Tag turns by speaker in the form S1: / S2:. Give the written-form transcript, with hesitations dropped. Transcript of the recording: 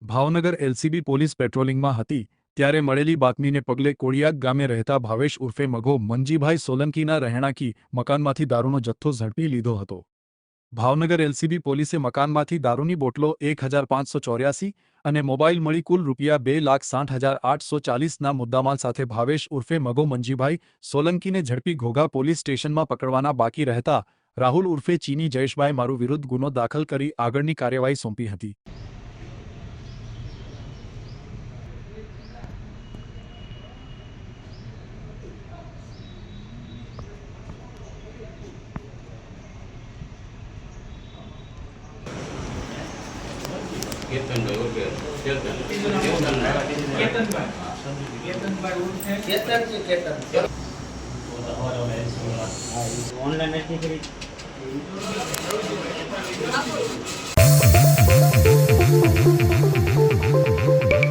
S1: Bhavnagar LCB police પેટ્રોલિંગમાં હતી ત્યારે મળેલી બાતમીને પગલે કોળિયાક ગામે રહેતા ભાવેશ ઉર્ફે મઘો મંજીભાઈ સોલંકીના રહેણાંકી મકાનમાંથી દારૂનો જથ્થો ઝડપી લીધો હતો। ભાવનગર એલસીબી પોલીસે મકાનમાંથી દારૂની બોટલો 1584 અને મોબાઈલ મળી કુલ ₹2,60,840ના મુદ્દામાલ સાથે ભાવેશ ઉર્ફે મઘો મંજીભાઈ સોલંકીને ઝડપી ઘોઘા પોલીસ સ્ટેશનમાં પકડવાના બાકી રહેતા રાહુલ ઉર્ફે ચીની જયેશભાઈ મારુ વિરુદ્ધ ગુનો દાખલ કરી આગળની કાર્યવાહી સોંપી હતી।
S2: ऑनलाइन